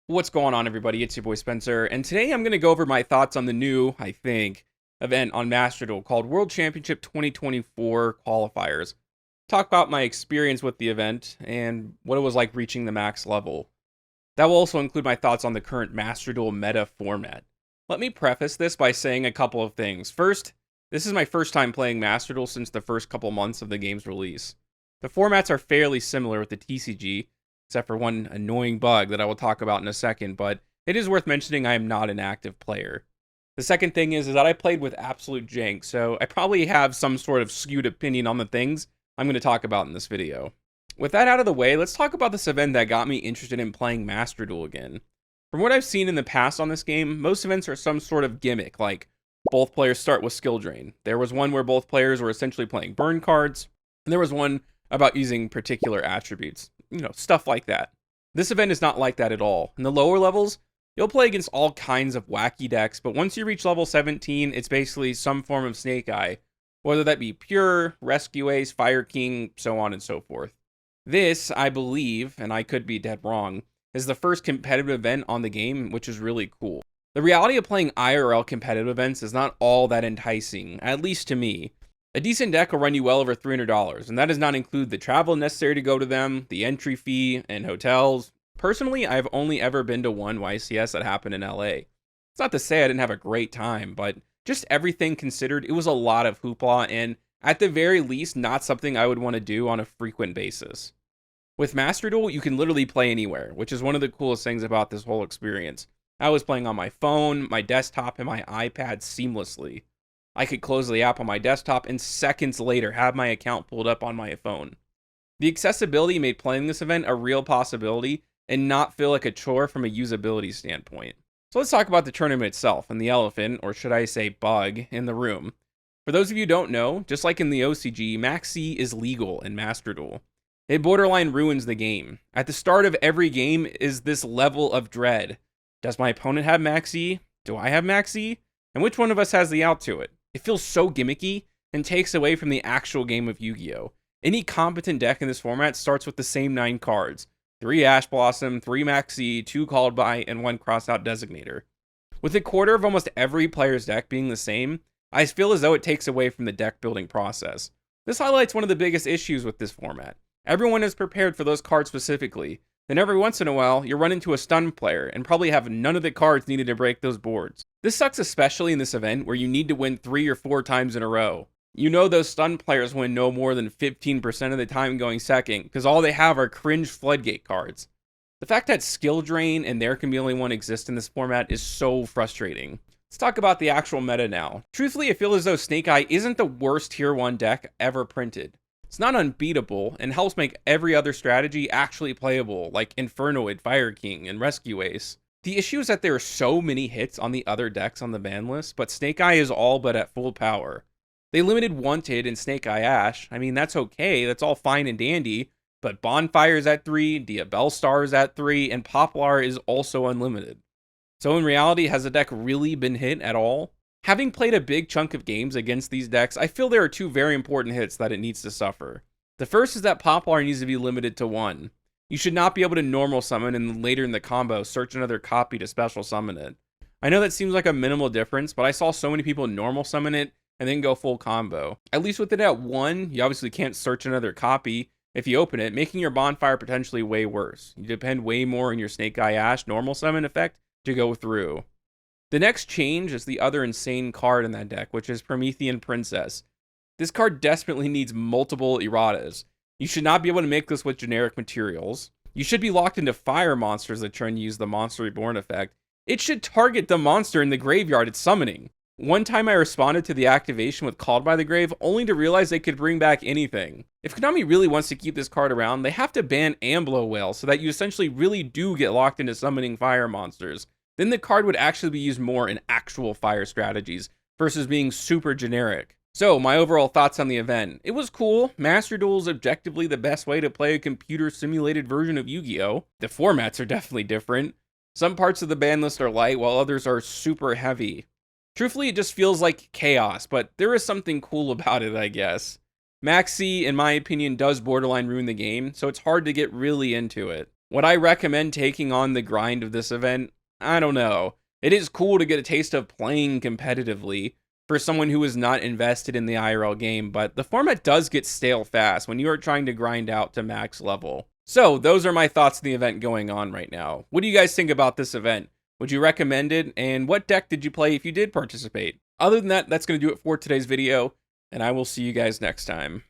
What's going on, everybody? It's your boy Spencer, and today I'm going to go over my thoughts on the new, event on Master Duel called World Championship 2024 Qualifiers. Talk about my experience with the event and what it was like reaching the max level. That will also include my thoughts on the current Master Duel meta format. Let me preface this by saying a couple of things. First, this is my first time playing Master Duel since the first couple months of the game's release. The formats are fairly similar with the TCG, except for one annoying bug that I will talk about in a second, but it is worth mentioning I am not an active player. The second thing is that I played with absolute jank, so I probably have some sort of skewed opinion on the things I'm going to talk about in this video. With that out of the way, let's talk about this event that got me interested in playing Master Duel again. From what I've seen in the past on this game, most events are some sort of gimmick, like both players start with skill drain. There was one where both players were essentially playing burn cards, and there was one about using particular attributes. Stuff like that. This event is not like that at all. In the lower levels, you'll play against all kinds of wacky decks, but once you reach level 17, it's basically some form of Snake Eye, whether that be Pure, Rescue Ace, Fire King, so on and so forth. This, I believe, and I could be dead wrong, is the first competitive event on the game, which is really cool. The reality of playing IRL competitive events is not all that enticing, at least to me. A decent deck will run you well over $300, and that does not include the travel necessary to go to them, the entry fee, and hotels. Personally, I've only ever been to one YCS that happened in LA. It's not to say I didn't have a great time, but just everything considered, it was a lot of hoopla, and at the very least, not something I would want to do on a frequent basis. With Master Duel, you can literally play anywhere, which is one of the coolest things about this whole experience. I was playing on my phone, my desktop, and my iPad seamlessly. I could close the app on my desktop and seconds later have my account pulled up on my phone. The accessibility made playing this event a real possibility and not feel like a chore from a usability standpoint. So let's talk about the tournament itself and the elephant, or should I say bug, in the room. For those of you who don't know, just like in the OCG, Max C is legal in Master Duel. It borderline ruins the game. At the start of every game is this level of dread. Does my opponent have Max C? Do I have Max C? And which one of us has the out to it? It feels so gimmicky and takes away from the actual game of Yu-Gi-Oh! Any competent deck in this format starts with the same 9 cards. 3 Ash Blossom, 3 Maxi, 2 Called By, and 1 Crossout Designator. With a quarter of almost every player's deck being the same, I feel as though it takes away from the deck building process. This highlights one of the biggest issues with this format. Everyone is prepared for those cards specifically. Then every once in a while, you run into a stun player and probably have none of the cards needed to break those boards. This sucks especially in this event where you need to win 3 or 4 times in a row. You know those stun players win no more than 15% of the time going second because all they have are cringe floodgate cards. The fact that skill drain and there can be only one exist in this format is so frustrating. Let's talk about the actual meta now. Truthfully, I feel as though Snake Eye isn't the worst tier 1 deck ever printed. It's not unbeatable and helps make every other strategy actually playable, like Infernoid, Fire King, and Rescue Ace. The issue is that there are so many hits on the other decks on the ban list, but Snake Eye is all but at full power. They limited Wanted and Snake Eye Ash. I mean, that's okay, that's all fine and dandy, but Bonfire's at 3, Diabell Star's at 3, and Poplar is also unlimited. So in reality, has the deck really been hit at all? Having played a big chunk of games against these decks, I feel there are 2 very important hits that it needs to suffer. The first is that Poplar needs to be limited to 1. You should not be able to normal summon and later in the combo search another copy to special summon it. I know that seems like a minimal difference, but I saw so many people normal summon it and then go full combo. At least with it at 1, you obviously can't search another copy if you open it, making your Bonfire potentially way worse. You depend way more on your Snake Eye Ash normal summon effect to go through. The next change is the other insane card in that deck, which is Promethean Princess. This card desperately needs multiple erratas. You should not be able to make this with generic materials. You should be locked into fire monsters that try and use the Monster Reborn effect. It should target the monster in the graveyard it's summoning. One time I responded to the activation with Called by the Grave, only to realize they could bring back anything. If Konami really wants to keep this card around, they have to ban Amblo Whale so that you essentially really do get locked into summoning fire monsters. Then the card would actually be used more in actual fire strategies versus being super generic. So, my overall thoughts on the event. It was cool. Master Duel is objectively the best way to play a computer-simulated version of Yu-Gi-Oh! The formats are definitely different. Some parts of the ban list are light, while others are super heavy. Truthfully, it just feels like chaos, but there is something cool about it, I guess. Maxi, in my opinion, does borderline ruin the game, so it's hard to get really into it. Would I recommend taking on the grind of this event? I don't know. It is cool to get a taste of playing competitively for someone who is not invested in the IRL game, but the format does get stale fast when you are trying to grind out to max level. So, those are my thoughts on the event going on right now. What do you guys think about this event? Would you recommend it? And what deck did you play if you did participate? Other than that, that's going to do it for today's video, and I will see you guys next time.